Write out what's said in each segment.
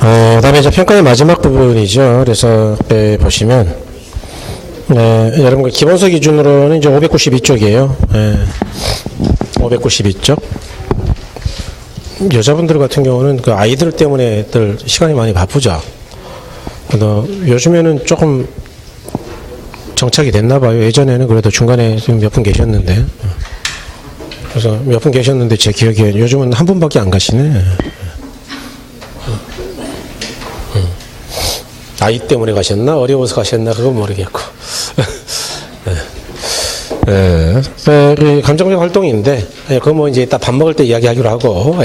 그다음에 이제 평가의 마지막 부분이죠. 그래서 보시면 여러분 기본서 기준으로는 이제 592쪽이에요. 592쪽. 여자분들 같은 경우는 그 아이들 때문에들 시간이 많이 바쁘죠. 요즘에는 조금 정착이 됐나 봐요. 예전에는 그래도 중간에 몇 분 계셨는데. 그래서 몇 분 계셨는데 제 기억에 요즘은 한 분밖에 안 가시네. 아이 때문에 가셨나? 어려워서 가셨나? 그건 모르겠고. 감정적 활동인데, 그거 뭐 이제 이따 밥 먹을 때 이야기하기로 하고.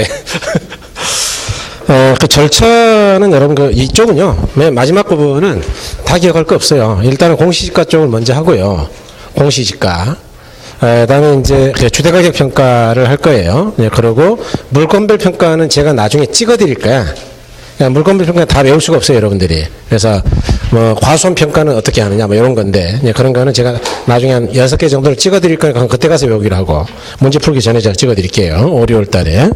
그 절차는 여러분, 이쪽은요, 맨 마지막 부분은 다 기억할 거 없어요. 일단은 공시지가 쪽을 먼저 하고요. 공시지가. 다음에 이제 주택가격 평가를 할 거예요. 그리고 물건별 평가는 제가 나중에 찍어 드릴 거야. 물건별 평가는 다 외울 수가 없어요, 여러분들이. 그래서 뭐 과수원 평가는 어떻게 하느냐 뭐 이런 건데 그런 거는 제가 나중에 한 6개 정도를 찍어 드릴 거니까 그때 가서 외우기로 하고 문제 풀기 전에 제가 찍어 드릴게요. 5, 6월 달에.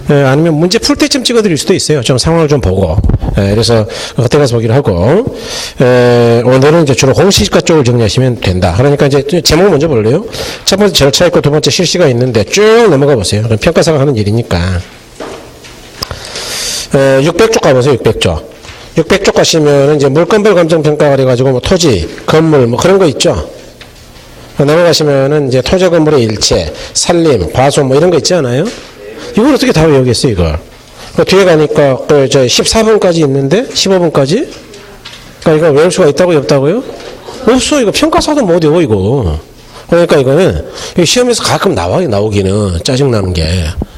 아니면 문제 풀 때쯤 찍어 드릴 수도 있어요. 좀 상황을 좀 보고. 그래서 그때 가서 보기로 하고. 오늘은 이제 주로 공시지가 쪽을 정리하시면 된다. 그러니까 이제 제목 먼저 볼래요? 첫 번째 절차 있고 두 번째 실시가 있는데 쭉 넘어가 보세요. 평가사가 하는 일이니까. 600쪽 가보세요. 600쪽. 600쪽 가시면 이제 물건별 감정평가가 그래가지고 뭐 토지, 건물 뭐 그런 거 있죠. 넘어가시면은 이제 토지 건물의 일체, 산림, 과수 뭐 이런 거 있지 않아요? 이걸 어떻게 다 외우겠어요, 이걸? 뒤에 가니까 그 14번까지 있는데 15번까지? 그러니까 이거 외울 수가 있다고요, 없다고요? 없어. 이거 평가사도 못 외워, 이거. 그러니까 이거는 시험에서 가끔 나오기는 짜증나는 게.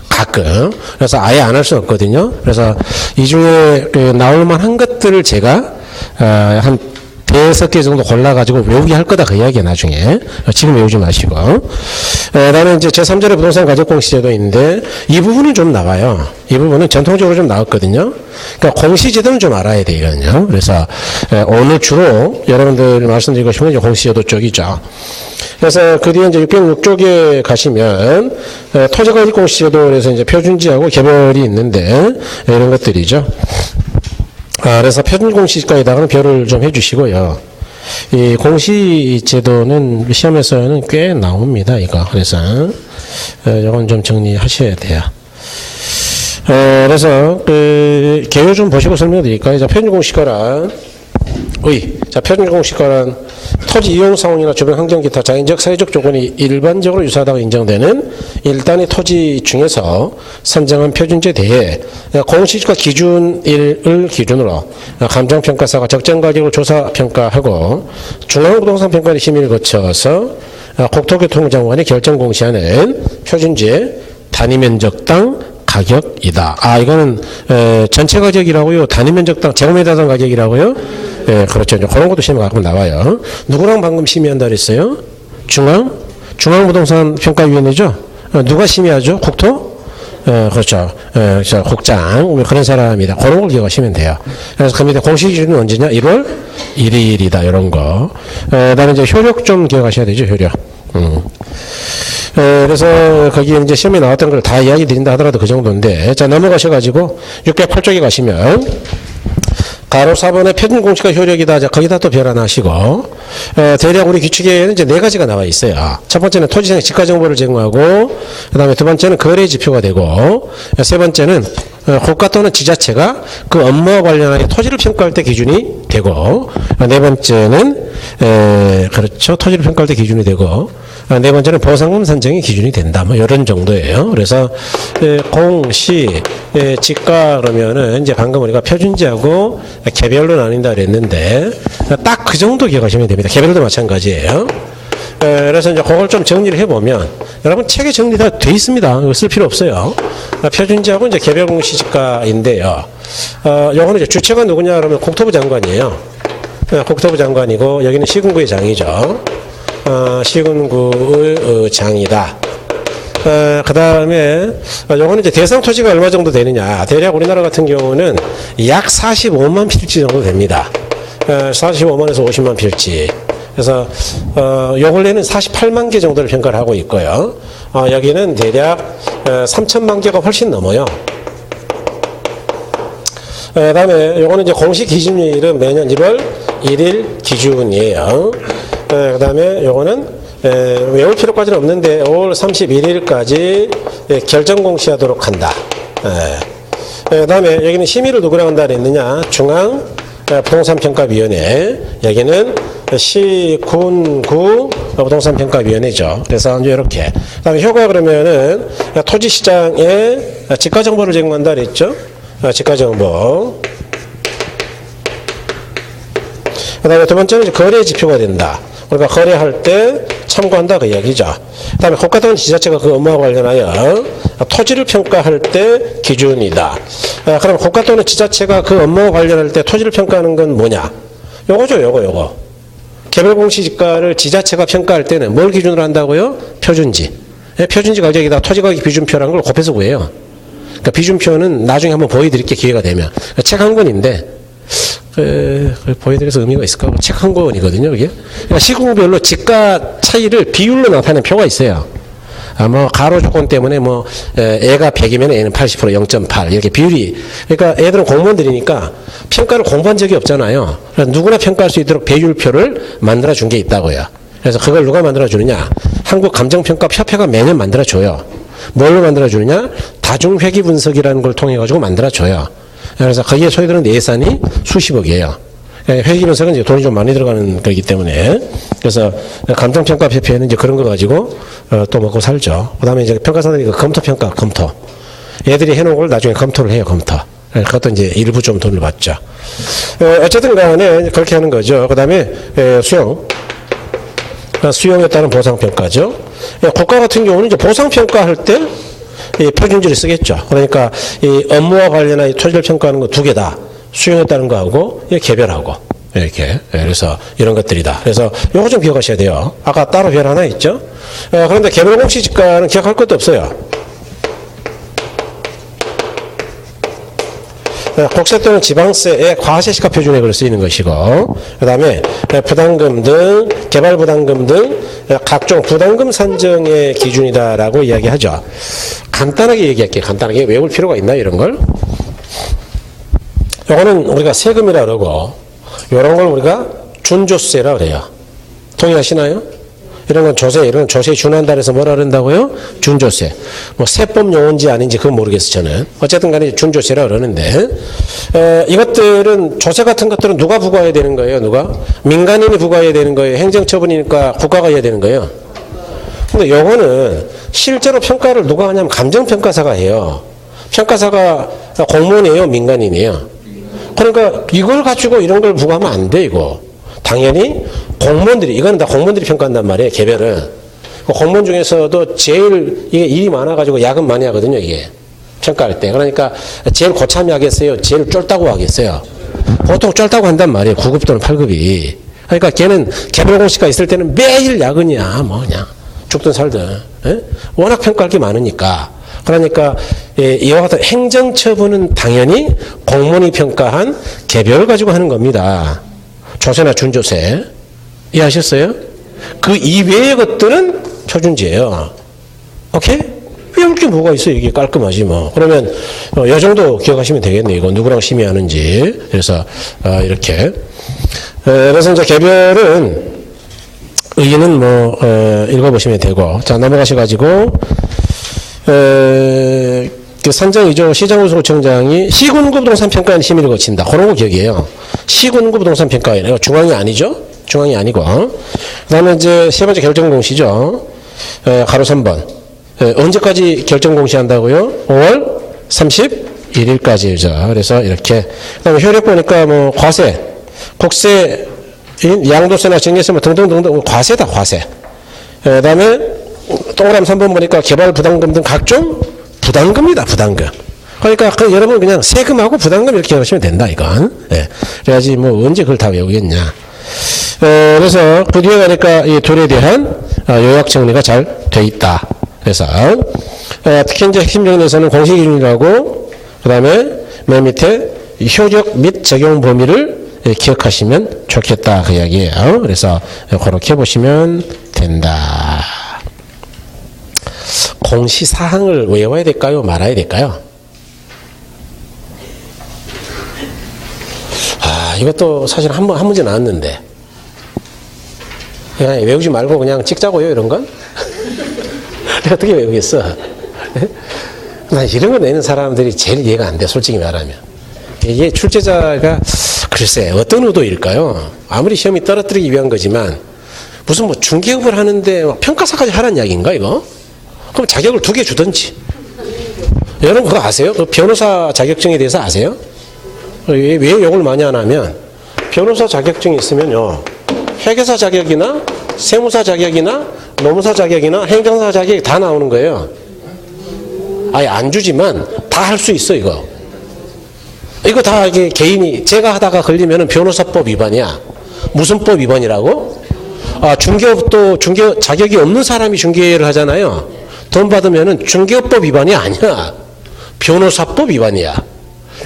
가끔. 그래서 아예 안 할 수 없거든요. 그래서 이 중에 나올 만한 것들을 제가 한 5개 정도 골라가지고 외우게 할 거다. 그 이야기야, 나중에. 지금 외우지 마시고. 다음에 이제 제3절의 부동산 가격공시제도인데 이 부분은 좀 나와요. 이 부분은 전통적으로 좀 나왔거든요. 그러니까 공시제도는 좀 알아야 돼, 이거는요. 그래서 오늘 주로 여러분들 말씀드리고 싶은 건 공시제도 쪽이죠. 그래서 그 뒤에 이제 606쪽에 가시면 토지가격공시제도에서 이제 표준지하고 개별이 있는데 이런 것들이죠. 그래서 표준공시지가에다가는 별을 좀 해주시고요. 이 공시제도는 시험에서는 꽤 나옵니다, 이거. 그래서 이건 좀 정리하셔야 돼요. 그래서 그 개요 좀 보시고 설명드릴까요? 자, 표준공시가란 표준공시가란 토지 이용 상황이나 주변 환경 기타 자연적 사회적 조건이 일반적으로 유사하다고 인정되는 일단의 토지 중에서 선정한 표준지에 대해 공시지가 기준을 기준으로 감정평가사가 적정 가격을 조사 평가하고 중앙부동산평가의 심의를 거쳐서 국토교통장관이 결정 공시하는 표준지의 단위면적당 가격이다. 이거는 전체 가격이라고요? 단위면적당 제곱미터당 가격이라고요? 그렇죠. 그런 것도 시험에 가끔 나와요. 누구랑 방금 심의한다 그랬어요? 중앙부동산평가위원회죠? 누가 심의하죠? 국토? 그렇죠. 국장 그런 사람이다. 그런 걸 기억하시면 돼요. 그래서 그 밑에 공시 기준은 언제냐? 1월 1일이다. 이런 거. 그다음에 이제 효력 좀 기억하셔야 되죠. 효력. 그래서 거기에 이제 시험에 나왔던 걸 다 이야기 드린다 하더라도 그 정도인데, 자, 넘어가셔가지고 608쪽에 가시면 가로 4번의 표준공시가 효력이다. 자, 거기다 또 별 하나 하시고, 대략 우리 규칙에는 이제 4가지가 나와 있어요. 첫 번째는 토지상 지가 정보를 제공하고, 그 다음에 두 번째는 거래 지표가 되고, 세 번째는 국가 또는 지자체가 그 업무와 관련하여 토지를 평가할 때 기준이 되고, 네 번째는 그렇죠. 토지를 평가할 때 기준이 되고, 네 번째는 보상금 산정의 기준이 된다. 뭐 이런 정도예요. 그래서 공시 지가 그러면은 이제 방금 우리가 표준지하고 개별로 나뉜다 그랬는데 딱 그 정도 기억하시면 됩니다. 개별도 마찬가지예요. 그래서 이제 그걸 좀 정리를 해보면 여러분 책에 정리 다 돼 있습니다. 이거 쓸 필요 없어요. 표준지하고 이제 개별 공시 지가인데요. 요거는 이제 주체가 누구냐 그러면 국토부 장관이에요. 국토부 장관이고 여기는 시군구의 장이죠. 시군구의 장이다. 그 다음에 요거는 이제 대상 토지가 얼마 정도 되느냐. 대략 우리나라 같은 경우는 약 45만 필지 정도 됩니다. 45만에서 50만 필지. 그래서 요 근래는 48만 개 정도를 평가를 하고 있고요. 여기는 대략 3천만 개가 훨씬 넘어요. 그다음에 요거는 이제 공식 기준일은 매년 1월 1일 기준이에요. 그다음에 요거는 외울 필요까지는 없는데 5월 31일까지 결정 공시하도록 한다. 그다음에 여기는 심의를 누구랑 한다 그랬느냐? 중앙 부동산평가위원회. 여기는 시, 군, 구 부동산평가위원회죠. 그래서 이제 이렇게. 그다음에 효과 그러면은 토지시장에 지가 정보를 제공한다 그랬죠. 지가 정보. 그다음에 두 번째는 이제 거래 지표가 된다. 우리가 거래할 때 참고한다 그 이야기죠. 그다음에 국가도는 지자체가 그 업무와 관련하여 토지를 평가할 때 기준이다. 그럼 국가 또는 지자체가 그 업무와 관련할 때 토지를 평가하는 건 뭐냐? 요거죠, 요거. 개별공시지가를 지자체가 평가할 때는 뭘 기준으로 한다고요? 표준지. 표준지 가격에다 토지가격 비준표라는 걸 곱해서 구해요. 그러니까 비준표는 나중에 한번 보여드릴게 기회가 되면. 책 한 권인데 보여드려서 의미가 있을까? 책 한 권이거든요, 이게. 그러니까 시군별로 지가 차이를 비율로 나타내는 표가 있어요. 뭐 가로 조건 때문에 뭐 애가 100이면 애는 80% 0.8 이렇게 비율이. 그러니까 애들은 공무원들이니까 평가를 공부한 적이 없잖아요. 그래서 누구나 평가할 수 있도록 배율표를 만들어 준 게 있다고요. 그래서 그걸 누가 만들어 주느냐? 한국감정평가협회가 매년 만들어 줘요. 뭘로 만들어 주느냐? 다중회기 분석이라는 걸 통해 가지고 만들어 줘요. 그래서 거기에 소요되는 예산이 수십억이에요. 회계 분석은 이제 돈이 좀 많이 들어가는 거기 때문에. 그래서 감정평가협회는 이제 그런 거 가지고 또 먹고 살죠. 그 다음에 이제 평가사들이 검토평가, 검토. 얘들이 해놓은 걸 나중에 검토를 해요, 검토. 그것도 이제 일부 좀 돈을 받죠. 어쨌든 간에 그렇게 하는 거죠. 그 다음에 수용에 따른 보상평가죠. 국가 같은 경우는 이제 보상평가할 때 이 표준지를 쓰겠죠. 그러니까 이 업무와 관련한 이 토지를 평가하는 거 두 개다. 수용에 따른 거하고 개별하고 이렇게. 그래서 이런 것들이다. 그래서 요거 좀 기억하셔야 돼요. 아까 따로 별 하나 있죠. 그런데 개별공시지가는 기억할 것도 없어요. 국세 또는 지방세의 과세시가 표준액으로 쓰이는 것이고, 그 다음에 부담금 등 개발부담금 등 각종 부담금 산정의 기준이다라고 이야기하죠. 간단하게 얘기할게요. 간단하게 외울 필요가 있나 이런 걸? 이거는 우리가 세금이라 그러고 이런 걸 우리가 준조세라 그래요. 동의하시나요? 이런 건 조세, 이런 건 조세에 준한다 해서 뭐라 그런다고요? 준조세. 뭐 세법 용어인지 아닌지 그건 모르겠어 저는. 어쨌든 간에 준조세라 그러는데 이것들은 조세 같은 것들은 누가 부과해야 되는 거예요? 누가? 민간인이 부과해야 되는 거예요? 행정처분이니까 국가가 해야 되는 거예요? 근데 요거는 실제로 평가를 누가 하냐면 감정평가사가 해요. 평가사가 공무원이에요? 민간인이에요? 그러니까 이걸 가지고 이런 걸 부과하면 안 돼 이거. 당연히 공무원들이, 이거는 다 공무원들이 평가한단 말이에요, 개별은. 공무원 중에서도 제일 이게 일이 많아가지고 야근 많이 하거든요, 이게. 평가할 때. 그러니까 제일 고참이 하겠어요? 제일 쫄다고 하겠어요? 보통 쫄다고 한단 말이에요, 9급 또는 8급이. 그러니까 걔는 개별공시가 있을 때는 매일 야근이야, 뭐 그냥. 죽든 살든. 예? 워낙 평가할 게 많으니까. 그러니까 이와 같은 행정처분은 당연히 공무원이 평가한 개별을 가지고 하는 겁니다. 조세나 준조세. 이해하셨어요? 그 이외의 것들은 표준지예요. 오케이? 외울 게 뭐가 있어요? 이게 깔끔하지 뭐. 그러면 이 정도 기억하시면 되겠네요. 이거 누구랑 심의하는지. 그래서 이렇게. 그래서 이제 개별은 의의는 뭐 읽어보시면 되고. 자, 넘어가셔가지고 그 산정이죠. 시장우수구청장이 시군구 부동산 평가원 심의를 거친다. 그런 거 기억이에요. 시군구 부동산 평가원. 중앙이 아니죠. 중앙이 아니고. 그 다음에 이제 세 번째 결정공시죠. 가로 3번. 언제까지 결정공시한다고요? 5월 31일까지죠. 그래서 이렇게. 그 다음에 효력 보니까 뭐 과세, 국세, 양도세나 증여세 뭐 등등등등 과세다, 과세. 그 다음에 동그라미 3번 보니까 개발 부담금 등 각종 부담금이다, 부담금. 그러니까 여러분 그냥 세금하고 부담금 이렇게 하시면 된다, 이건. 예. 그래야지 뭐 언제 그걸 다 외우겠냐. 그래서 그 뒤에 가니까 이 둘에 대한 요약 정리가 잘 돼 있다. 그래서 특히 이제 핵심 정리에서는 공시기준이라고, 그 다음에 맨 밑에 효력 및 적용 범위를 기억하시면 좋겠다, 그 이야기예요. 그래서 그렇게 보시면 된다. 공시사항을 외워야 될까요? 말아야 될까요? 야, 이것도 사실 한 문제 나왔는데. 그냥 외우지 말고 그냥 찍자고요, 이런 건? 내가 어떻게 외우겠어? 난 이런 거 내는 사람들이 제일 이해가 안 돼, 솔직히 말하면. 이게 출제자가 글쎄 어떤 의도일까요? 아무리 시험이 떨어뜨리기 위한 거지만 무슨 뭐 중개업을 하는데 평가사까지 하라는 이야기인가 이거? 그럼 자격을 2개 주든지. 여러분 그거 아세요? 그 변호사 자격증에 대해서 아세요? 왜 욕을 많이 안 하면 변호사 자격증이 있으면요 회계사 자격이나 세무사 자격이나 노무사 자격이나 행정사 자격이 다 나오는 거예요. 아예 안 주지만 다 할 수 있어 이거. 이거 다 이게 개인이 제가 하다가 걸리면은 변호사법 위반이야. 무슨 법 위반이라고? 아 중개업도 중개 자격이 없는 사람이 중개를 하잖아요. 돈 받으면은 중개업법 위반이 아니야. 변호사법 위반이야.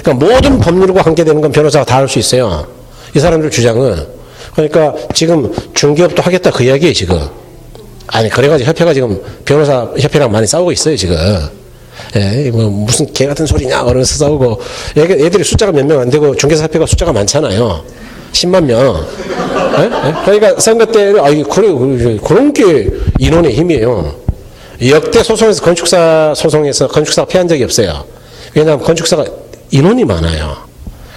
그러니까 모든 법률과 관계되는 건 변호사가 다 할 수 있어요. 이 사람들 주장은. 그러니까 지금 중개업도 하겠다 그 이야기예요 지금. 아니 그래가지고 협회가 지금 변호사 협회랑 많이 싸우고 있어요 지금. 예, 뭐 무슨 개 같은 소리냐 그러면서 싸우고 애들이 숫자가 몇 명 안 되고 중개사협회가 숫자가 많잖아요. 10만 명. 예? 예? 그러니까 선거 때는 그런 게 인원의 힘이에요. 역대 소송에서 건축사 소송에서 건축사가 패한 적이 없어요. 왜냐하면 건축사가 인원이 많아요.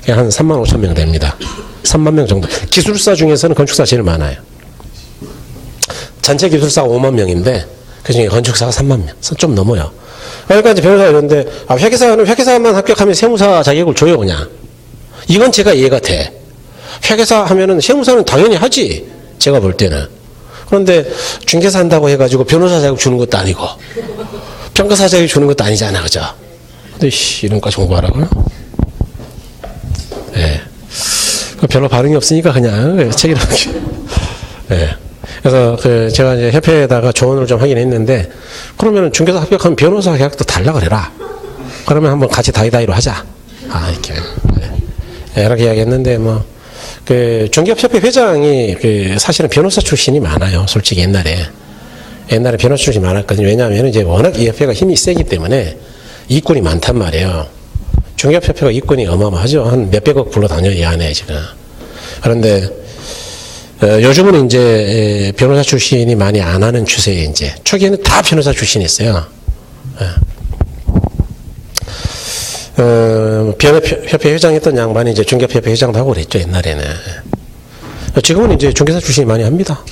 그냥 한 3만 5천 명 됩니다. 3만 명 정도. 기술사 중에서는 건축사가 제일 많아요. 전체 기술사가 5만 명인데 그중에 건축사가 3만 명. 좀 넘어요. 그러니까 이제 변호사가 이러는데 회계사만 합격하면 세무사 자격을 줘요 그냥. 이건 제가 이해가 돼. 회계사 하면은 세무사는 당연히 하지. 제가 볼 때는. 그런데 중개사 한다고 해가지고 변호사 자격 주는 것도 아니고 평가사 자격 주는 것도 아니잖아, 그죠? 근데 이런까지 공부하라고요? 예. 네. 별로 반응이 없으니까 그냥 책이라고. 예. 네. 그래서 제가 이제 협회에다가 조언을 좀 하긴 했는데 그러면 중개사 합격하면 변호사 계약도 달라 그래라. 그러면 한번 같이 다이다이로 하자. 이렇게. 네. 이렇게 이야기했는데 중개업협회 회장이 사실은 변호사 출신이 많아요. 솔직히 옛날에 변호사 출신이 많았거든요. 왜냐하면 이제 워낙 이 협회가 힘이 세기 때문에 이권이 많단 말이에요. 중개업협회가 이권이 어마어마하죠. 한 몇백억 불러다녀요, 이 안에 지금. 그런데 요즘은 이제 변호사 출신이 많이 안 하는 추세에 이제 초기에는 다 변호사 출신이었어요. 변호협회 회장했던 양반이 이제 중개업협회 회장도 하고 그랬죠, 옛날에는. 지금은 이제 중개사 출신이 많이 합니다.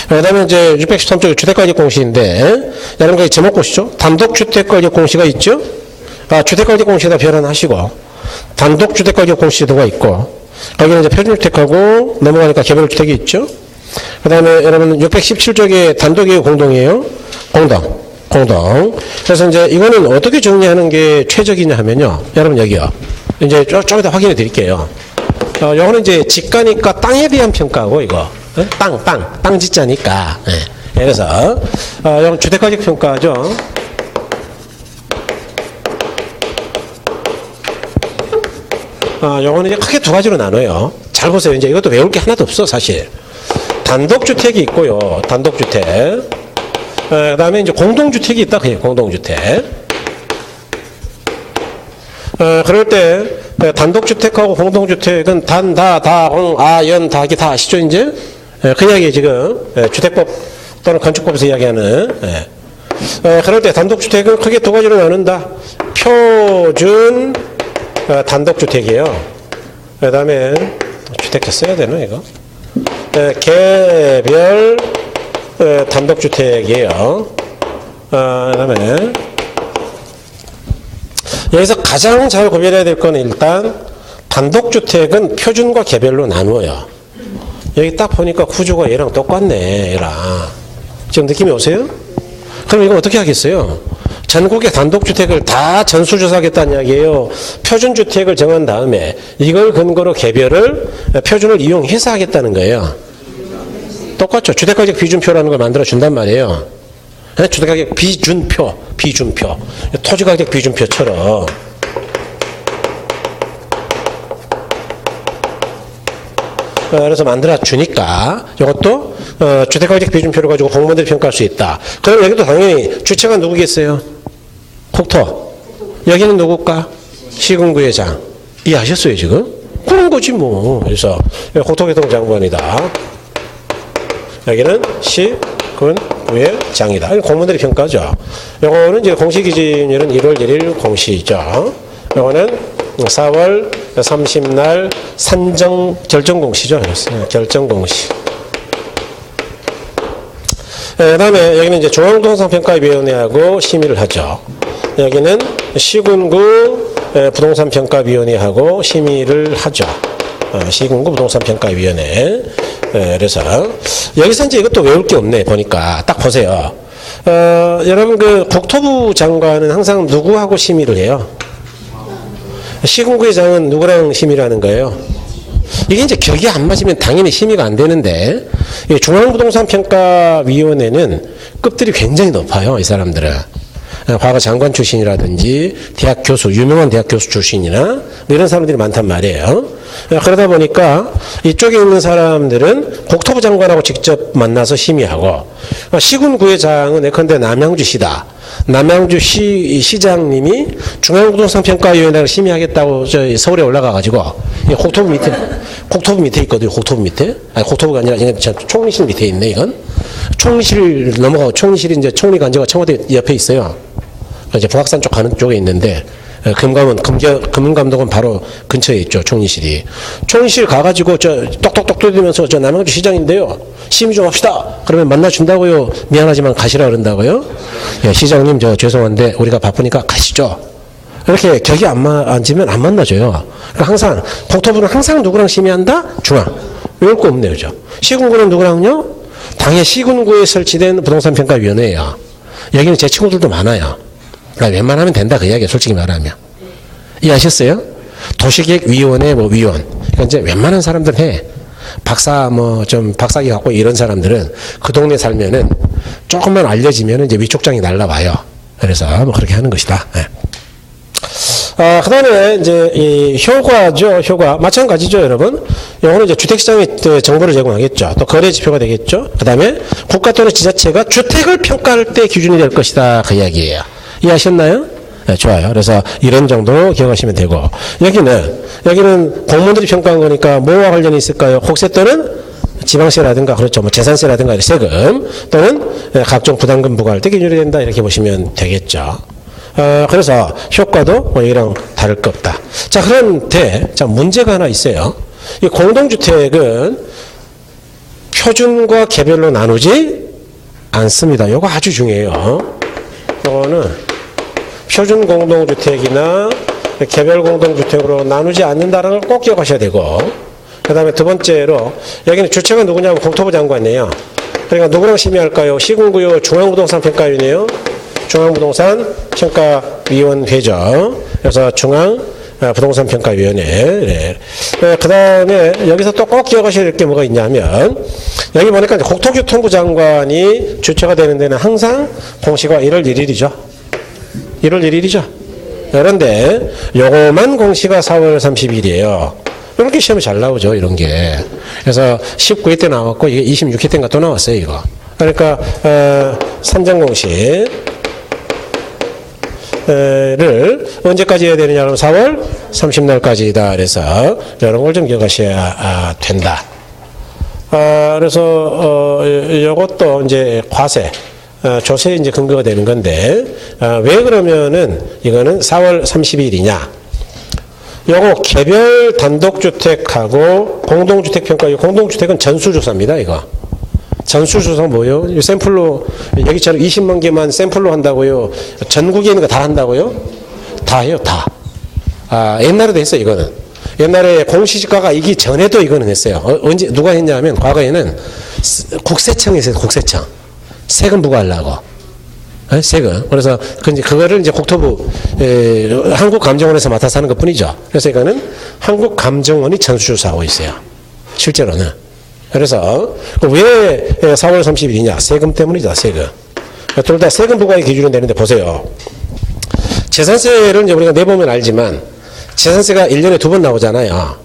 그 다음에 이제 613쪽 주택가격 공시인데, 여러분 제목 보시죠. 단독주택가격 공시가 있죠? 주택가격 공시에다 별안하시고, 단독주택가격 공시도가 있고, 거기는 이제 표준주택하고 넘어가니까 개별주택이 있죠? 그 다음에 여러분 617쪽에 단독이에요, 공동이에요? 공동. 그래서 이제 이거는 어떻게 정리하는 게 최적이냐 하면요. 여러분 여기요. 이제 좀 이따 확인해 드릴게요. 요거는 이제 집가니까 땅에 대한 평가고 이거. 네? 땅 짓자니까. 네. 그래서 요건 주택가격 평가죠. 요거는 이제 크게 2가지로 나눠요. 잘 보세요. 이제 이것도 외울 게 하나도 없어, 사실. 단독주택이 있고요. 단독주택. 그 다음에 이제 공동주택이 있다, 그냥 공동주택. 그럴 때, 단독주택하고 공동주택은 연, 다 아시죠, 이제? 그 이야기 지금, 주택법 또는 건축법에서 이야기하는, 그럴 때 단독주택은 크게 2가지로 나눈다. 표준, 단독주택이에요. 그 다음에, 주택 써야 되나, 이거? 개별, 단독주택이에요. 그 다음에, 여기서 가장 잘 구별해야 될 거는 일단, 단독주택은 표준과 개별로 나누어요. 여기 딱 보니까 구조가 얘랑 똑같네, 얘랑. 지금 느낌이 오세요? 그럼 이거 어떻게 하겠어요? 전국의 단독주택을 다 전수조사하겠다는 이야기예요. 표준주택을 정한 다음에 이걸 근거로 개별을, 표준을 이용해서 하겠다는 거예요. 똑같죠. 주택가격 비준표라는 걸 만들어 준단 말이에요. 주택가격 비준표. 토지가격 비준표처럼. 그래서 만들어 주니까 이것도 주택가격 비준표를 가지고 공무원들이 평가할 수 있다. 그럼 여기도 당연히 주체가 누구겠어요? 국토. 여기는 누굴까? 시군구회장. 이해하셨어요 지금? 그런 거지 뭐. 그래서 국토교통장관이다. 여기는 시군구의 장이다. 공무원들이 평가죠. 요거는 이제 공시 기준일은 1월 1일 공시죠. 요거는 4월 30날 결정 공시죠. 결정 공시. 그 다음에 여기는 이제 중앙부동산평가위원회하고 심의를 하죠. 여기는 시군구 부동산평가위원회하고 심의를 하죠. 시군구 부동산평가위원회. 그래서 여기서 이제 이것도 외울 게 없네 보니까 딱 보세요. 여러분 그 국토부 장관은 항상 누구하고 심의를 해요? 시군구의 장은 누구랑 심의를 하는 거예요? 이게 이제 격이 안 맞으면 당연히 심의가 안 되는데 중앙부동산평가위원회는 급들이 굉장히 높아요. 이 사람들은. 과거 장관 출신이라든지 대학 교수, 유명한 대학 교수 출신이나 뭐 이런 사람들이 많단 말이에요. 그러다 보니까 이쪽에 있는 사람들은 국토부 장관하고 직접 만나서 심의하고 시군구의장은 예컨대 남양주시다. 남양주 시장님이 중앙부동산평가위원회를 심의하겠다고 저희 서울에 올라가가지고 국토부 밑에 있거든요. 국토부 밑에. 아니, 국토부가 아니라 총리실 밑에 있네, 이건. 총리실 넘어가고 총리실이 이제 총리관저가 청와대 옆에 있어요. 이제 북악산 쪽 가는 쪽에 있는데 금감독은 바로 근처에 있죠. 총리실이. 총리실 가가지고 저 똑똑똑 두드리면서 저 남양주 시장인데요. 심의 좀 합시다. 그러면 만나준다고요. 미안하지만 가시라 그런다고요. 예, 시장님 저 죄송한데 우리가 바쁘니까 가시죠. 이렇게 격이 안 맞으면 안 만나줘요. 그러니까 항상 국토부는 항상 누구랑 심의한다? 중앙. 외울 거 없네요. 그죠? 시군구는 누구랑요? 당해 시군구에 설치된 부동산평가위원회예요. 여기는 제 친구들도 많아요. 그러니까 웬만하면 된다 그 이야기예요. 솔직히 말하면. 이해하셨어요? 도시계획위원회 뭐 위원. 그러니까 이제 웬만한 사람들 해. 박사기 갖고 이런 사람들은 그 동네 살면은 조금만 알려지면은 이제 위촉장이 날라와요. 그래서 뭐 그렇게 하는 것이다. 네. 그 다음에 이제 이 효과죠. 효과. 마찬가지죠, 여러분. 요거는 이제 주택시장에 정보를 제공하겠죠. 또 거래 지표가 되겠죠. 그 다음에 국가 또는 지자체가 주택을 평가할 때 기준이 될 것이다. 그 이야기예요. 이해하셨나요? 네, 좋아요. 그래서 이런 정도로 기억하시면 되고. 여기는 공무원들이 평가한 거니까 뭐와 관련이 있을까요? 혹세 또는 지방세라든가, 그렇죠. 뭐 재산세라든가 세금 또는 각종 부담금 부과할 때 기준이 된다. 이렇게 보시면 되겠죠. 그래서 효과도 뭐 여기랑 다를 거 없다. 자, 그런데, 자, 문제가 하나 있어요. 이 공동주택은 표준과 개별로 나누지 않습니다. 요거 아주 중요해요. 요거는 표준 공동주택이나 개별 공동주택으로 나누지 않는다는 걸 꼭 기억하셔야 되고, 그 다음에 두 번째로, 여기는 주체가 누구냐면 국토부 장관이에요. 그러니까 누구랑 심의할까요? 시군구요 중앙부동산평가위원회요. 중앙부동산평가위원회죠. 그래서 중앙부동산평가위원회. 네. 그 다음에 여기서 또 꼭 기억하셔야 될 게 뭐가 있냐면, 여기 보니까 국토교통부 장관이 주체가 되는 데는 항상 공시가 1월 1일이죠. 1월 1일이죠. 그런데 요거만 공시가 4월 30일이에요. 이렇게 시험이 잘 나오죠, 이런 게. 그래서 19회 때 나왔고, 이게 26회 때인가 또 나왔어요, 이거. 그러니까, 산정공시. 를 언제까지 해야 되느냐? 그러면 4월 30날까지다. 그래서 이런 걸 좀 기억하셔야 된다. 그래서 이것도 이제 과세, 조세에 이제 근거가 되는 건데, 왜 그러면은 이거는 4월 30일이냐? 요거 개별 단독주택하고 공동주택 평가, 이 공동주택은 전수조사입니다, 이거. 전수조사 뭐예요? 샘플로, 여기처럼 20만 개만 샘플로 한다고요? 전국에 있는 거 다 한다고요? 다 해요, 다. 옛날에도 했어요, 이거는. 옛날에 공시지가가 이기 전에도 이거는 했어요. 언제, 누가 했냐면, 과거에는 국세청이 있어요, 국세청. 세금 부과하려고. 세금. 그래서, 그거를 이제 국토부, 한국감정원에서 맡아서 하는 것 뿐이죠. 그래서 이거는 한국감정원이 전수조사하고 있어요. 실제로는. 그래서 왜 4월 30일이냐? 세금 때문이다. 세금. 둘 다 세금 부과의 기준이 되는데 보세요. 재산세를 이제 우리가 내보면 알지만 재산세가 1년에 2번 나오잖아요.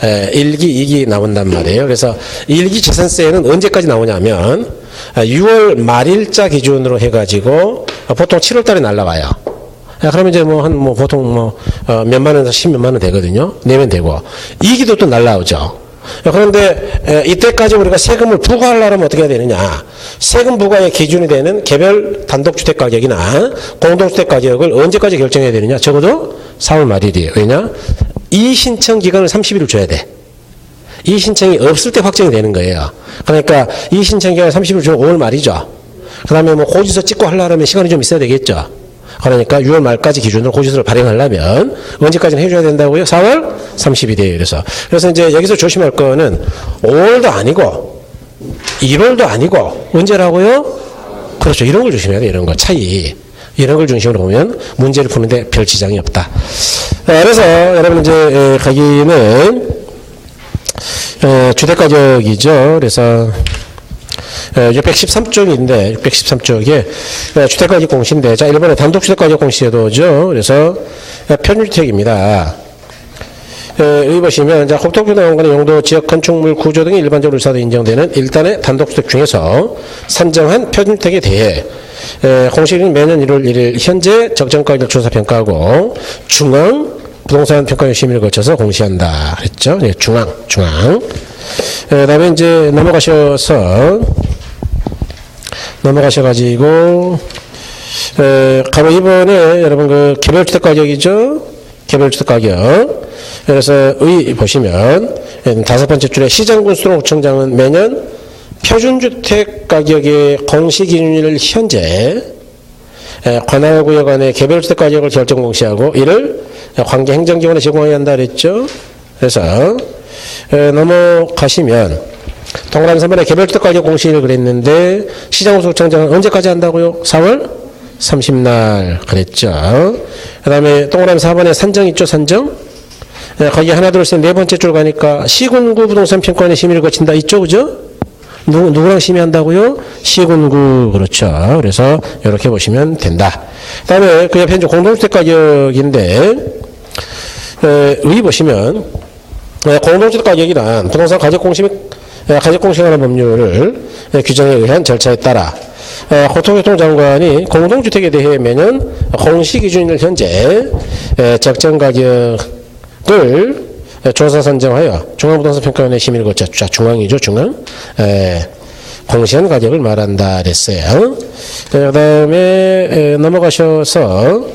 1기, 2기 나온단 말이에요. 그래서 1기 재산세는 언제까지 나오냐면 6월 말일자 기준으로 해가지고 보통 7월 달에 날라와요. 그러면 이제 보통 몇만 원에서 10몇만 원 되거든요. 내면 되고. 이익이 또 날라오죠. 그런데 이때까지 우리가 세금을 부과하려면 어떻게 해야 되느냐. 세금 부과의 기준이 되는 개별 단독주택 가격이나 공동주택 가격을 언제까지 결정해야 되느냐. 적어도 4월 말일이에요. 왜냐? 이 신청 기간을 30일을 줘야 돼. 이 신청이 없을 때 확정이 되는 거예요. 그러니까 이 신청 기간을 30일 주고 5월 말이죠. 그 다음에 고지서 찍고 하려면 시간이 좀 있어야 되겠죠. 그러니까 6월 말까지 기준으로 고지서를 발행하려면 언제까지는 해줘야 된다고요? 4월 30일이에요. 그래서 이제 여기서 조심할 거는 5월도 아니고 1월도 아니고 언제라고요? 그렇죠. 이런 걸 조심해야 돼요. 이런 거 차이. 이런 걸 중심으로 보면 문제를 푸는데 별 지장이 없다. 그래서 여러분 이제 거기는 주택가격이죠. 그래서 613쪽인데 613쪽에 주택가격 공시인데 자 1번에 단독주택가격 공시제도죠. 그래서 편유주택입니다. 여기 보시면 자 국토교통원관의 용도, 지역 건축물 구조 등이 일반적으로 유사도 인정되는 일단의 단독주택 중에서 산정한 편유주택에 대해 공시일은 매년 1월 1일 현재 적정가격 조사평가하고 중앙 부동산 평가원 심의를 거쳐서 공시한다. 그랬죠? 네, 중앙. 그다음에 이제 넘어가셔가지고 가로 2번에 여러분 그 개별주택 가격이죠. 개별주택 가격. 그래서 보시면 5번째 줄에 시장군 수도구청장은 매년 표준주택 가격의 공시기준일 현재 관할구역 안에 개별주택 가격을 결정 공시하고 이를 관계 행정기관에 제공해야 한다 그랬죠. 그래서 넘어가시면 동그라미 3번에 개별주택 가격 공시를 그랬는데 시장구청장은 언제까지 한다고요? 4월 30날 그랬죠. 그 다음에 동그라미 4번에 산정 있죠. 산정. 거기 하나 둘 셋 네 번째 줄 가니까 시군구 부동산 평가원의 심의를 거친다 있죠. 그죠? 누구랑 심의한다고요? 시군구. 그렇죠. 그래서 이렇게 보시면 된다. 그 다음에 그 옆에 이제 공동주택 가격인데 여기 보시면 공동주택 가격이란 부동산 가격공시 및 가격공시하는 법률을 규정에 의한 절차에 따라 국토교통장관이 공동주택에 대해 매년 공시기준일 현재 적정가격을 조사 선정하여 중앙부동산평가원의 심의를 거쳐 중앙이죠. 중앙 공시한 가격을 말한다 그랬어요. 그 다음에 넘어가셔서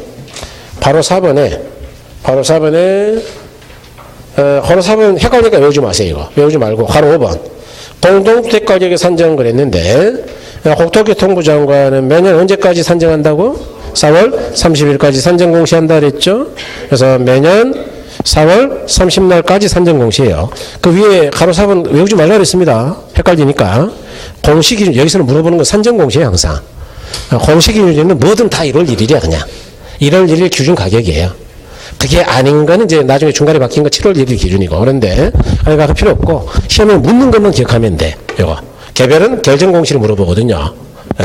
바로 4번에 바로 4번 헷갈리니까 외우지 마세요. 이거 외우지 말고 바로 5번 공동주택 가격의 산정을 그랬는데 국토교통부 장관은 매년 언제까지 산정한다고? 4월 30일까지 산정 공시한다 그랬죠. 그래서 매년 4월 30날까지 산정 공시해요. 그 위에 가로 4번 외우지 말라 그랬습니다. 헷갈리니까. 공시기준, 여기서는 물어보는 건 산정 공시예요, 항상. 공시기준은 뭐든 다 1월 1일이야, 그냥. 1월 1일 기준 가격이에요. 그게 아닌 거는 이제 나중에 중간에 바뀐 거 7월 1일 기준이고. 그런데, 그러니까 필요 없고, 시험에 묻는 것만 기억하면 돼, 요거. 개별은 결정 공시를 물어보거든요.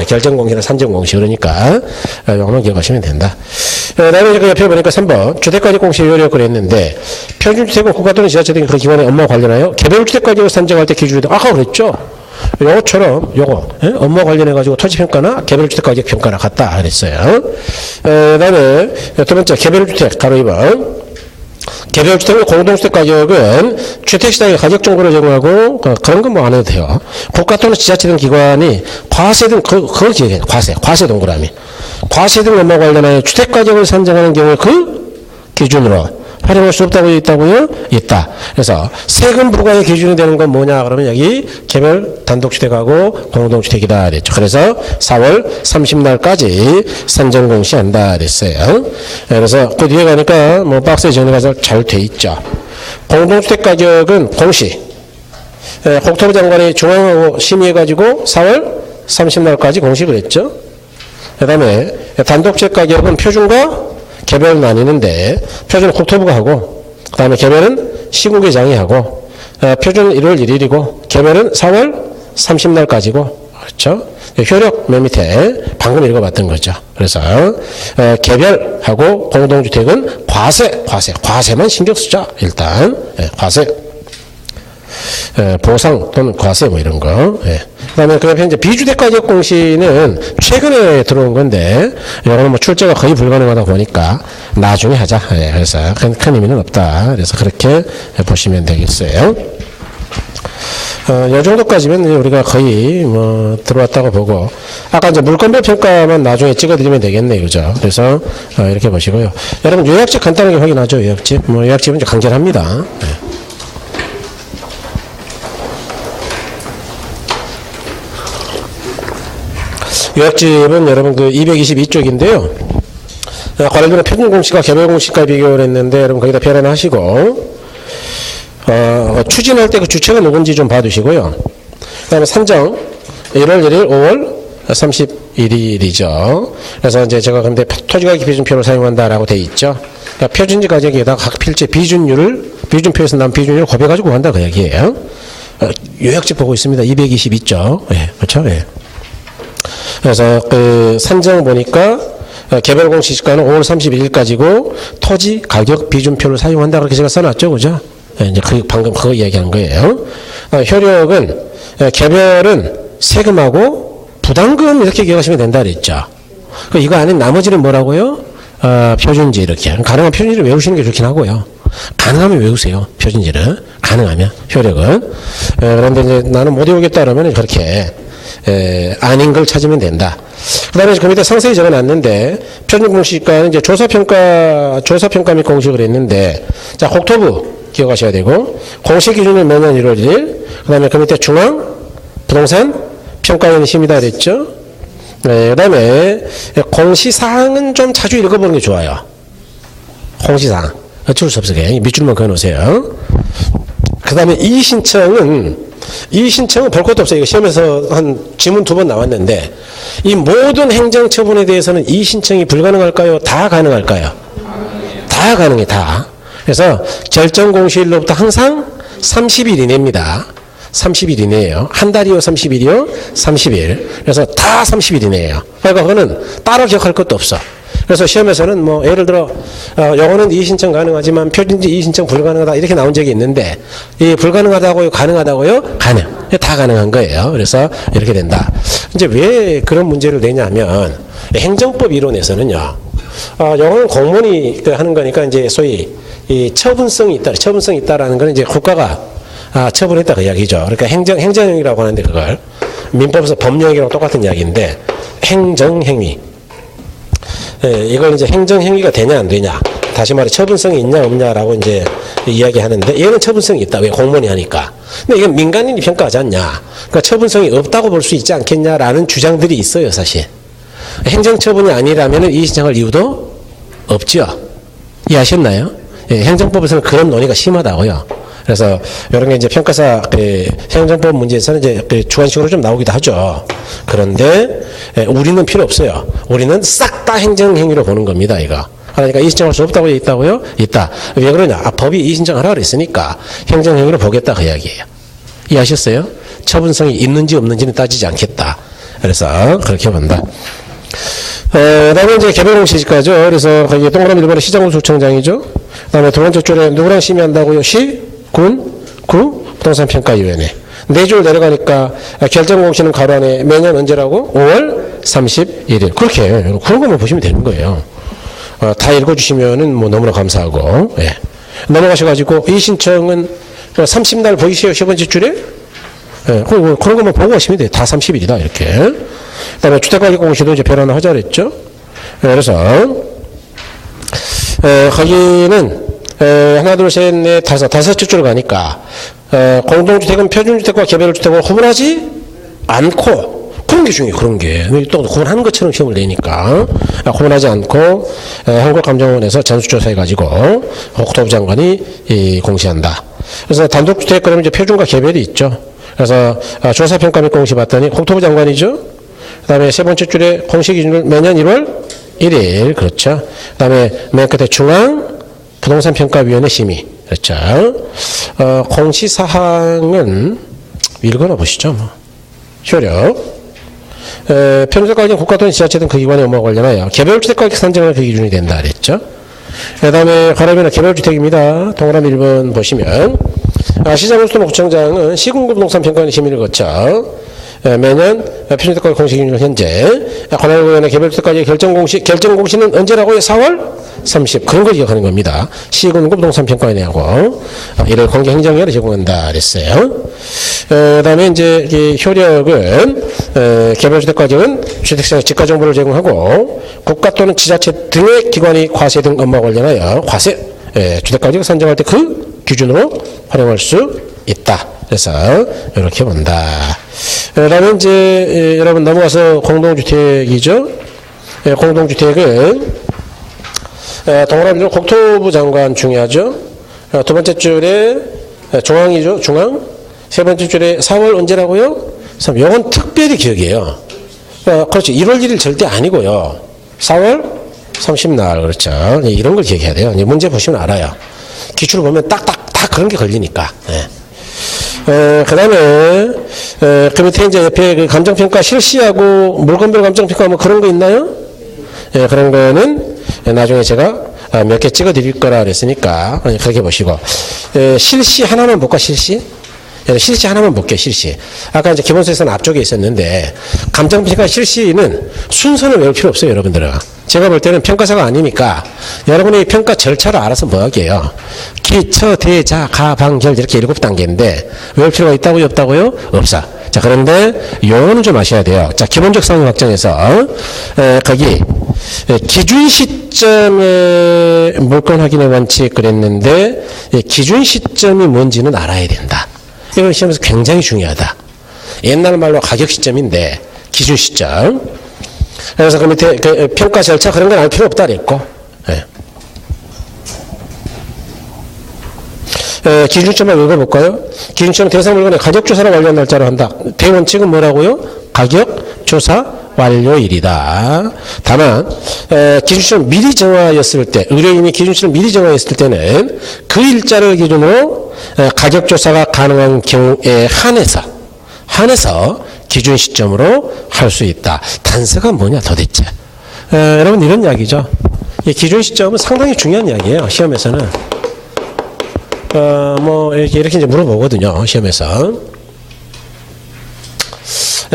결정 공시나 산정 공시. 그러니까, 요거만 기억하시면 된다. 다음에 그 옆에 보니까 3번 주택가격 공시 요령 그랬는데 평균주택은 국가 또는 지자체 등 그런 기관의 업무와 관련하여 개별주택가격을 산정할 때 기준이 아까 그랬죠. 요거처럼 요거 업무와 관련해가지고 토지평가나 개별주택가격 평가나 같다 그랬어요. 다음에 두 번째 개별주택 가로 2번 개별주택 공동주택 가격은 주택시장의 가격 정보를 제공하고 그런 건 뭐 안 해도 돼요. 국가 또는 지자체 등 기관이 과세 등 그걸 기억해요. 과세 동그라미. 과세 등 업무와 관련하여 주택가격을 산정하는 경우에 그 기준으로 활용할 수 없다고 있다고요? 있다. 그래서 세금 부과의 기준이 되는 건 뭐냐 그러면 여기 개별 단독주택하고 공동주택이다 그랬죠. 그래서 4월 30날까지 산정 공시한다 그랬어요. 그래서 그 뒤에 가니까 뭐 박스에 정리가 잘 돼 있죠. 공동주택 가격은 공시 국토부 장관이 중앙하고 심의해가지고 4월 30날까지 공시를 했죠. 그 다음에 단독주택 가격은 표준과 개별 나뉘는데 표준은 국토부가 하고 그 다음에 개별은 시국회장이 하고 표준은 1월 1일이고 개별은 4월 30날까지고 그렇죠. 효력 맨 밑에 방금 읽어봤던 거죠. 그래서 개별하고 공동주택은 과세만 신경 쓰자. 일단 과세 보상 또는 과세 뭐 이런 거 그다음에 그 옆에 이제 비주택 가격 공시는 최근에 들어온 건데 이거는 뭐 출제가 거의 불가능하다 보니까 나중에 하자. 예, 그래서 큰 의미는 없다. 그래서 그렇게 보시면 되겠어요. 이 정도까지면 우리가 거의 뭐 들어왔다고 보고 아까 이제 물건별 평가만 나중에 찍어드리면 되겠네요, 그죠? 그래서 이렇게 보시고요. 여러분 요약집 간단하게 확인하죠. 요약집 뭐 요약집은 이제 간결합니다. 네. 요약집은 여러분 그 222쪽인데요. 관련된 표준 공식과 개별 공식과 비교를 했는데 여러분 거기다 표현을 하시고 추진할 때 그 주체가 누군지 좀 봐두시고요. 그 다음에 산정 1월 1일 5월 31일이죠. 그래서 이제 제가 근데 토지가격 비준표를 사용한다라고 돼 있죠. 그러니까 표준지 가격에다 각 필지 비준표에서 난 비준율을 곱해가지고 한다 그 얘기예요. 요약집 보고 있습니다. 222쪽. 예, 그렇죠. 예. 그래서 그 산정 보니까 개별 공시지가는 5월 31일까지고 토지 가격 비준표를 사용한다 그렇게 제가 써놨죠, 그죠? 이제 방금 그거 이야기한 거예요. 효력은 개별은 세금하고 부담금 이렇게 기억하시면 된다 그랬죠. 이거 아닌 나머지는 뭐라고요? 표준지 이렇게 가능한 표준지를 외우시는 게 좋긴 하고요. 가능하면 외우세요. 표준지를 가능하면 효력은. 그런데 이제 나는 못 외우겠다 그러면 그렇게 아닌 걸 찾으면 된다. 그 다음에 그 밑에 상세히 적어놨는데, 표준공시가는 이제 조사평가 및 공식을 했는데, 자, 국토부 기억하셔야 되고, 공시 기준은 매년 1월 1일, 그 다음에 그 밑에 중앙, 부동산, 평가원이 심의다 그랬죠. 네, 그 다음에 공시사항은 좀 자주 읽어보는 게 좋아요. 공시사항. 어쩔 수 없어요. 밑줄만 그어놓으세요. 그 다음에 이의신청은 볼 것도 없어요. 이거 시험에서 한 지문 2번 나왔는데 이 모든 행정처분에 대해서는 이의신청이 불가능할까요? 다 가능할까요? 다 가능해. 다. 그래서 결정공시일로부터 항상 30일 이내입니다. 30일 이내예요. 한 달이요? 30일이요? 30일. 그래서 다 30일 이내예요. 그러니까 그거는 따로 기억할 것도 없어. 그래서 시험에서는 뭐 예를 들어 요거는 이의신청 가능하지만 표준지 이의신청 불가능하다 이렇게 나온 적이 있는데 이 불가능하다고요? 가능하다고요? 가능. 다 가능한 거예요. 그래서 이렇게 된다. 이제 왜 그런 문제를 내냐면 행정법 이론에서는요. 요거는 공무원이 하는 거니까 이제 소위 이 처분성이 있다라는 거는 이제 국가가 처분했다 그 이야기죠. 그러니까 행정행위라고 하는데 그걸 민법에서 법령이랑 똑같은 이야기인데 행정행위. 예, 이걸 이제 행정행위가 되냐 안 되냐 다시 말해 처분성이 있냐 없냐라고 이제 이야기하는데 얘는 처분성이 있다. 왜? 공무원이 하니까. 근데 이건 민간인이 평가하지 않냐. 그러니까 처분성이 없다고 볼 수 있지 않겠냐라는 주장들이 있어요. 사실 행정처분이 아니라면 이의신청할 이유도 없죠. 이해하셨나요? 예, 행정법에서는 그런 논의가 심하다고요. 그래서 이런 게 이제 평가사 행정법 문제에서는 이제 주관식으로 좀 나오기도 하죠. 그런데 우리는 필요 없어요. 우리는 싹 다 행정행위로 보는 겁니다. 이거. 그러니까 이의신청할 수 없다고 있다고요? 있다. 왜 그러냐? 법이 이의신청하라고 그랬으니까 행정행위로 보겠다 그 이야기예요. 이해하셨어요? 처분성이 있는지 없는지는 따지지 않겠다. 그래서 그렇게 본다. 그다음에 이제 개별공시지가죠. 그래서 거기 동그라미 1번에 시장군수청장이죠. 그다음에 두 번째 줄에 누구랑 심의한다고요? 시, 군, 구, 부동산평가위원회. 4줄 내려가니까 결정공시는 가로 안에 매년 언제라고? 5월 31일. 그렇게 그런 것만 보시면 되는 거예요. 다 읽어주시면은 뭐 너무나 감사하고. 예. 넘어가셔가지고 이의신청은 30날 보이세요? 세 번째 줄에? 예. 그런 것만 보고 하시면 돼요. 다 30일이다 이렇게. 그다음에 주택가격공시도 이제 변화를 하자 그랬죠. 예. 그래서 거기는 하나 둘 셋 넷 다섯 줄을 가니까 공동주택은 표준주택과 개별주택을 구분하지 않고 그런 게 중요해요. 그런 게 또 구분하는 것처럼 시험을 내니까 구분하지 않고 한국감정원에서 전수조사해가지고 국토부 장관이 공시한다. 그래서 단독주택 그러면 이제 표준과 개별이 있죠. 그래서 조사평가 및 공시 봤더니 국토부 장관이죠. 그다음에 세 번째 줄에 공시 기준을 매년 1월 1일 그렇죠. 그다음에 맨 끝에 중앙 부동산평가위원회 심의. 그렇죠. 공시사항은 읽어나 보시죠. 뭐. 효력. 평소가격 국가또는 지자체 등 그 기관의 업무와 관련하여 개별주택가격 산정은 그 기준이 된다. 그랬죠. 그 다음에 가라비는 개별주택입니다. 동그라미 1번 보시면 시장군수토목구청장은 시군구 부동산평가위원회 심의를 거쳐 매년 표준특가율 공시 기준으로 현재 관할구역의 개별 때까지 결정 공시는 언제라고요? 4월 30. 그런 걸 기억하는 겁니다. 시군구 부동산 평가에 대하고 이를 공개 행정위원회로 제공한다 그랬어요. 그다음에 이제 이 효력은 개별주택가격은 주택시장의 지가 정보를 제공하고 국가 또는 지자체 등의 기관이 과세 등 업무와 관련하여 주택가격을 선정할 때 그 기준으로 활용할 수 있다. 그래서 이렇게 본다. 그다음에 이제 여러분 넘어가서 공동주택이죠. 공동주택은 동그라미로 국토부 장관 중요하죠. 두 번째 줄에 중앙이죠. 중앙. 세 번째 줄에 4월 언제라고요? 이건 특별히 기억이에요. 그렇죠. 1월 1일 절대 아니고요. 4월 30날 그렇죠. 이런 걸 기억해야 돼요. 문제 보시면 알아요. 기출을 보면 딱딱 다 그런 게 걸리니까. 그 다음에, 그 밑에 이제 옆에 그 감정평가 실시하고 물건별 감정평가 뭐 그런 거 있나요? 그런 거는 나중에 제가 몇 개 찍어 드릴 거라 그랬으니까 그렇게 보시고. 실시 하나만 볼까, 실시? 실시 하나만 볼게요, 실시. 아까 이제 기본서에서는 앞쪽에 있었는데, 감정평가 실시는 순서는 외울 필요 없어요, 여러분들은. 제가 볼 때는 평가사가 아니니까, 여러분의 평가 절차를 알아서 뭐 하게요. 기, 처, 대, 자, 가, 방, 결, 이렇게 7단계인데, 외울 필요가 있다고요, 없다고요? 없어. 자, 그런데, 요거는 좀 아셔야 돼요. 자, 기본적 상황 확정에서, 거기, 기준 시점의 물건 확인의 원칙 그랬는데, 기준 시점이 뭔지는 알아야 된다. 이건 시험에서 굉장히 중요하다. 옛날 말로 가격 시점인데 기준 시점. 그래서 그 밑에 그 평가 절차 그런 건 알 필요 없다 그랬고. 기준점을 읽어볼까요? 기준점은 대상 물건의 가격 조사를 완료한 날짜로 한다. 대원칙은 뭐라고요? 가격 조사 완료일이다. 다만 기준점을 미리 정하였을 때, 의뢰인이 기준점을 미리 정하였을 때는 그 일자를 기준으로 가격 조사가 가능한 경우에 한해서 기준 시점으로 할 수 있다. 단서가 뭐냐 도대체? 여러분 이런 이야기죠. 이 기준 시점은 상당히 중요한 이야기예요. 시험에서는 뭐 이렇게 이제 물어보거든요. 시험에서.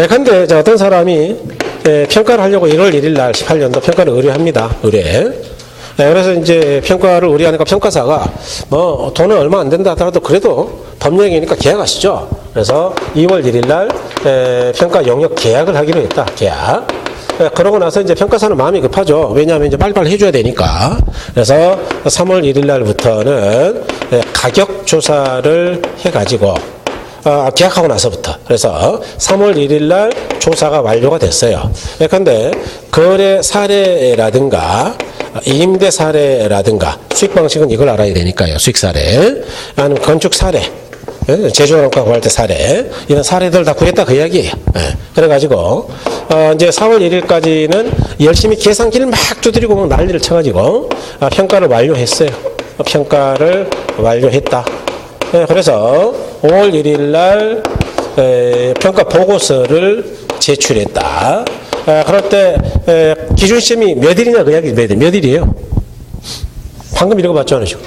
근데 어떤 사람이 평가를 하려고 1월 1일 날 18년도 평가를 의뢰합니다. 의뢰. 그래서 이제 평가를 의뢰하니까 평가사가 뭐 돈은 얼마 안 된다 하더라도 그래도 법령이니까 계약하시죠. 그래서 2월 1일 날 평가 용역 계약을 하기로 했다. 계약. 그러고 나서 이제 평가사는 마음이 급하죠. 왜냐하면 이제 빨리빨리 해줘야 되니까. 그래서 3월 1일 날부터는 가격 조사를 해가지고 계약하고 나서부터. 그래서 3월 1일 날 조사가 완료가 됐어요. 그런데 거래 사례라든가 임대 사례라든가 수익 방식은 이걸 알아야 되니까요. 수익 사례, 아니면 건축 사례, 제조업과 구할 때 사례, 이런 사례들 다 구했다 그 이야기예요. 그래가지고 이제 4월 1일까지는 열심히 계산기를 막 두드리고 막 난리를 쳐가지고 평가를 완료했어요. 평가를 완료했다. 그래서 5월 1일 날 평가 보고서를 제출했다. 그럴 때 기준 시점이 몇 일이냐 그 이야기 몇 일이에요? 방금 읽어봤죠 않으시고?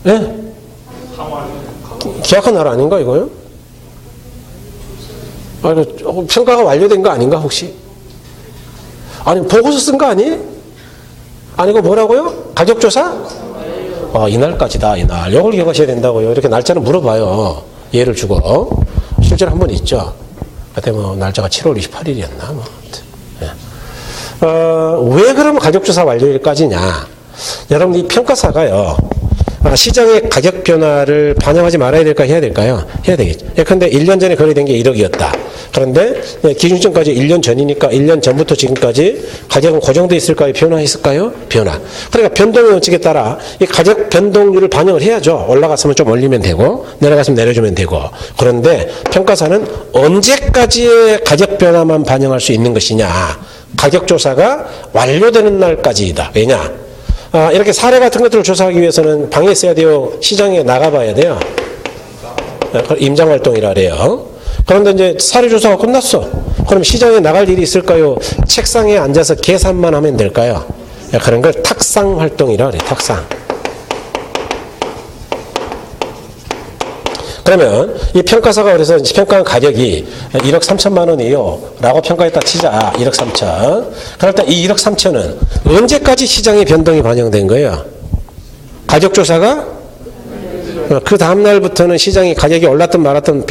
네? 계약한 날 아닌가 이거요? 아니, 평가가 완료된 거 아닌가 혹시? 아니 보고서 쓴 거 아니? 아니고 뭐라고요? 가격조사? 이날까지다 이날. 이걸 기억하셔야 된다고요. 이렇게 날짜는 물어봐요. 예를 주고. 실제로 한 번 있죠. 그때 뭐 날짜가 7월 28일이었나 뭐. 왜 그러면 가격조사 완료일까지냐? 여러분 이 평가사가요. 시장의 가격 변화를 반영하지 말아야 될까 해야 될까요? 해야 되겠죠. 예컨대 1년 전에 거래된 게 1억이었다. 그런데 기준점까지 1년 전이니까 1년 전부터 지금까지 가격은 고정돼 있을까요? 변화했을까요? 변화. 그러니까 변동의 원칙에 따라 이 가격 변동률을 반영을 해야죠. 올라갔으면 좀 올리면 되고 내려갔으면 내려주면 되고. 그런데 평가사는 언제까지의 가격 변화만 반영할 수 있는 것이냐? 가격 조사가 완료되는 날까지이다. 왜냐? 이렇게 사례 같은 것들을 조사하기 위해서는 방에 있어야 돼요? 시장에 나가봐야 돼요? 임장활동이라 그래요. 그런데 이제 사례 조사가 끝났어. 그럼 시장에 나갈 일이 있을까요? 책상에 앉아서 계산만 하면 될까요? 그런 걸 탁상활동이라 그래요. 탁상. 그러면 이 평가사가 그래서 평가한 가격이 1억 3천만 원이요 라고 평가했다 치자. 1억 3천. 그럴 때 이 1억 3천은 언제까지 시장의 변동이 반영된 거예요? 가격조사가 그 다음날부터는 시장이 가격이 올랐든 말았든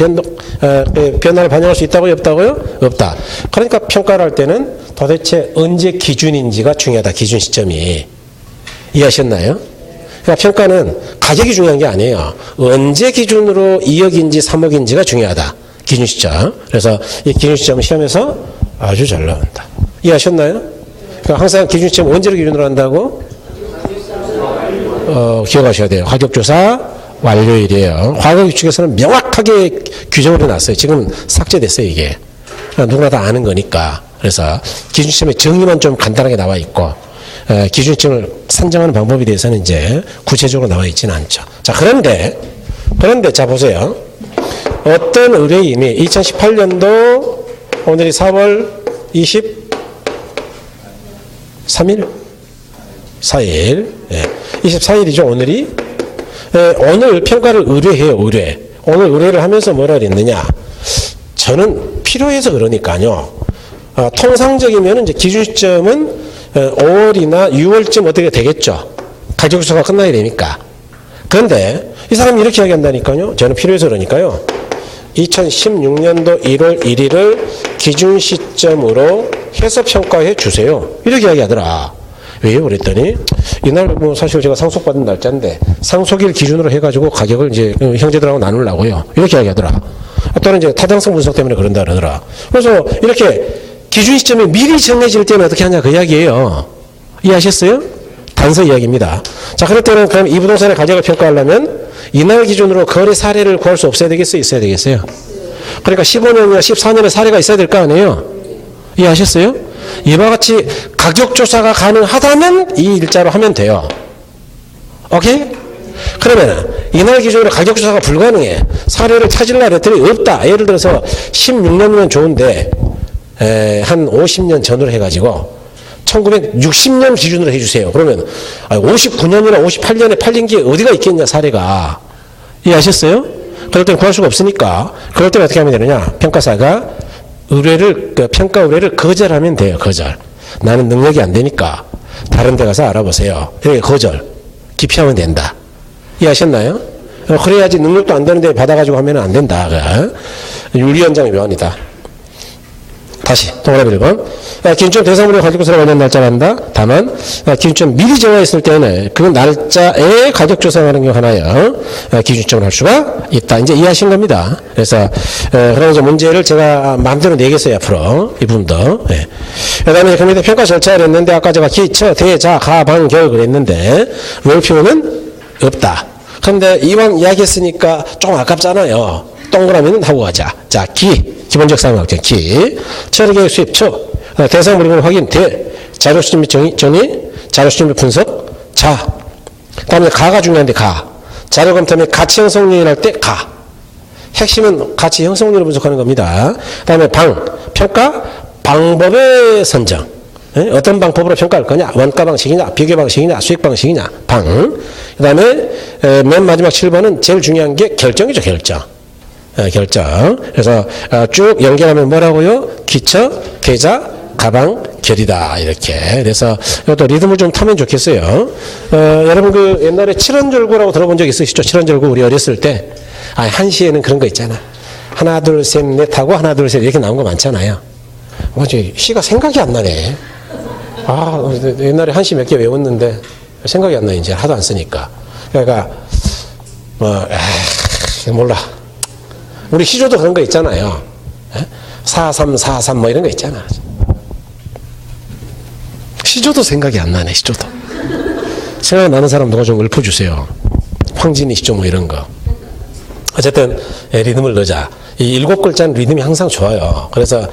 변화를 반영할 수 있다고요? 없다고요? 없다. 그러니까 평가를 할 때는 도대체 언제 기준인지가 중요하다. 기준 시점이. 이해하셨나요? 그러니까 평가는 가격이 중요한 게 아니에요. 언제 기준으로 2억인지 3억인지가 중요하다. 기준 시점. 그래서 이 기준 시점은 시험에서 아주 잘 나온다. 이해하셨나요? 그러니까 항상 기준 시점 언제를 기준으로 한다고? 기억하셔야 돼요. 가격조사 완료일이에요. 과거 규칙에서는 명확하게 규정을 해놨어요. 지금 삭제됐어요, 이게. 누구나 다 아는 거니까. 그래서 기준 시점의 정의만 좀 간단하게 나와 있고, 기준 시점을 산정하는 방법에 대해서는 이제 구체적으로 나와 있지는 않죠. 자, 그런데 자 보세요. 어떤 의뢰인이 2018년도 오늘이 4월 23일? 4일. 24일이죠, 오늘이. 오늘 평가를 의뢰해요, 의뢰. 오늘 의뢰를 하면서 뭐라 그랬느냐. 저는 필요해서 그러니까요. 통상적이면 이제 기준 시점은 5월이나 6월쯤 어떻게 되겠죠. 가격조사가 끝나야 되니까. 그런데 이 사람이 이렇게 이야기한다니까요. 저는 필요해서 그러니까요. 2016년도 1월 1일을 기준 시점으로 해서 평가해 주세요. 이렇게 이야기하더라. 왜요? 그랬더니 이날 뭐 사실 제가 상속받은 날짜인데 상속일 기준으로 해가지고 가격을 이제 형제들하고 나누려고요. 이렇게 이야기하더라. 또는 이제 타당성 분석 때문에 그런다 그러더라. 그래서 이렇게 기준 시점이 미리 정해질 때는 어떻게 하냐 그 이야기예요. 이해하셨어요? 단서 이야기입니다. 자, 그럴 때는 그럼 이 부동산의 가격을 평가하려면 이날 기준으로 거래 사례를 구할 수 없어야 되겠어요? 있어야 되겠어요? 그러니까 15년이나 14년의 사례가 있어야 될 거 아니에요? 이해하셨어요? 이와 같이 가격조사가 가능하다면 이 일자로 하면 돼요. 오케이? 그러면 이날 기준으로 가격조사가 불가능해. 사례를 찾으려고 했더니 없다. 예를 들어서 16년이면 좋은데 한 50년 전으로 해가지고 1960년 기준으로 해주세요. 그러면 59년이나 58년에 팔린 게 어디가 있겠냐 사례가. 이해하셨어요? 그럴 때는 구할 수가 없으니까 그럴 때는 어떻게 하면 되느냐. 평가사가 평가 의뢰를 거절하면 돼요. 거절. 나는 능력이 안 되니까 다른 데 가서 알아보세요. 이렇게 거절. 기피하면 된다. 이해하셨나요? 그래야지 능력도 안 되는데 받아가지고 하면 안 된다. 윤리원장의 묘안이다. 다시 동그라미 1번. 기준점 대상물의 가격조사를 완료한 날짜를 한다. 다만 기준점 미리 정해있을 때는 그 날짜에 가격조사하는 게 하나요. 기준점을 할 수가 있다. 이제 이해하신 겁니다. 그래서 그럼 이제 문제를 제가 마음대로 내겠어요. 앞으로 이 부분도. 그 다음에 금융대 평가 절차를 했는데 아까 제가 기처, 대자, 가, 방, 결 그랬는데 롤표는 없다. 그런데 이왕 이야기했으니까 조금 아깝잖아요. 동그라미는 하고 가자. 자, 기본적 사용학적 처리계획 수입 대상 물건 확인 자료 수준 및 정의 자료 수준 및 분석 다음에 가가 중요한데 자료 검토 및 가치 형성률 할 때 핵심은 가치 형성률을 분석하는 겁니다. 다음에 평가 방법의 선정 어떤 방법으로 평가할 거냐 원가 방식이냐 비교 방식이냐 수익 방식이냐 그 다음에 맨 마지막 7번은 제일 중요한 게 결정이죠. 결정. 그래서 쭉 연결하면 뭐라고요? 기처, 계좌, 가방, 결이다. 이렇게. 그래서 이것도 리듬을 좀 타면 좋겠어요. 여러분 그 옛날에 칠원절구라고 들어본 적 있으시죠? 칠원절구 우리 어렸을 때. 한시에는 그런 거 있잖아. 하나, 둘, 셋, 넷 하고 하나, 둘, 셋 이렇게 나온 거 많잖아요. 뭐지? 시가 생각이 안 나네. 옛날에 한시 몇 개 외웠는데 생각이 안 나. 이제 하도 안 쓰니까. 그러니까 몰라. 우리 시조도 그런 거 있잖아요. 4343 뭐 이런 거 있잖아. 시조도 생각이 안 나네. 시조도. 생각나는 사람 누가 좀 읊어주세요. 황진이 시조 뭐 이런 거. 어쨌든 리듬을 넣자. 이 7글자는 리듬이 항상 좋아요. 그래서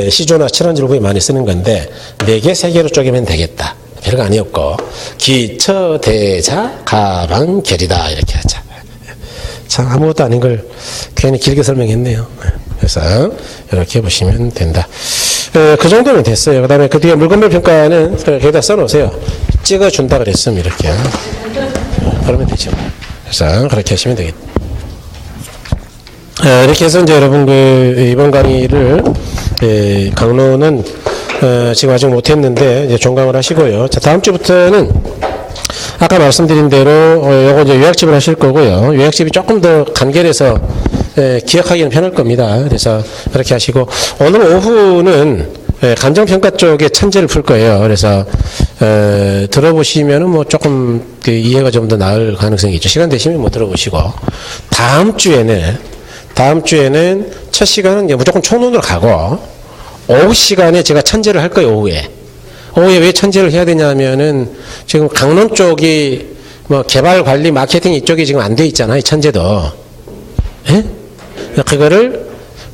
시조나 칠원절구에 많이 쓰는 건데 4개, 3개로 쪼개면 되겠다. 별거 아니었고 기처, 대자, 가방, 결이다 이렇게 하자. 참 아무것도 아닌 걸 괜히 길게 설명했네요. 그래서 이렇게 보시면 된다. 그 정도면 됐어요. 그 다음에 그 뒤에 물건별 평가는 여기다 써놓으세요. 찍어준다 그랬으면 이렇게. 그러면 되죠. 그래서 그렇게 하시면 되겠다. 이렇게 해서 이제 여러분 이번 강의를 강론은 지금 아직 못했는데 이제 종강을 하시고요. 자, 다음 주부터는 아까 말씀드린 대로 요거 이제 요약집을 하실 거고요. 요약집이 조금 더 간결해서 기억하기는 편할 겁니다. 그래서 그렇게 하시고 오늘 오후는 감정평가 쪽에 천재를 풀 거예요. 그래서 들어보시면은 뭐 조금 이해가 좀 더 나을 가능성이 있죠. 시간 되시면 뭐 들어보시고 다음 주에는 첫 시간은 이제 무조건 총론으로 가고 오후 시간에 제가 천재를 할 거예요. 오후에 왜 천재를 해야 되냐면은 지금 강론 쪽이 뭐 개발 관리 마케팅 이쪽이 지금 안 돼 있잖아요. 천재도. 예? 그거를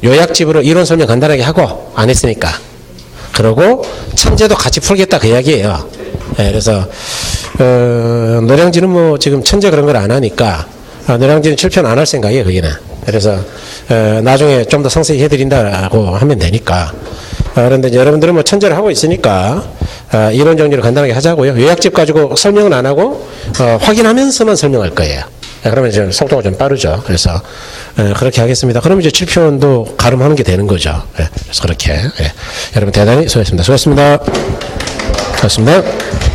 요약집으로 이론 설명 간단하게 하고 안 했으니까. 그러고 천재도 같이 풀겠다 그 이야기예요. 예, 그래서 노량진은 뭐 지금 천재 그런 걸 안 하니까 노량진은 7편 안 할 생각이에요. 거기는. 그래서 나중에 좀 더 상세히 해드린다고 하면 되니까. 그런데 이제 여러분들은 뭐 천재를 하고 있으니까 이론 정리를 간단하게 하자고요. 요약집 가지고 설명은 안 하고 확인하면서만 설명할 거예요. 그러면 이제 속도가 좀 빠르죠. 그래서 그렇게 하겠습니다. 그러면 이제 7편도 가름하는 게 되는 거죠. 그래서 그렇게 여러분 대단히 수고했습니다. 수고했습니다. 수고했습니다.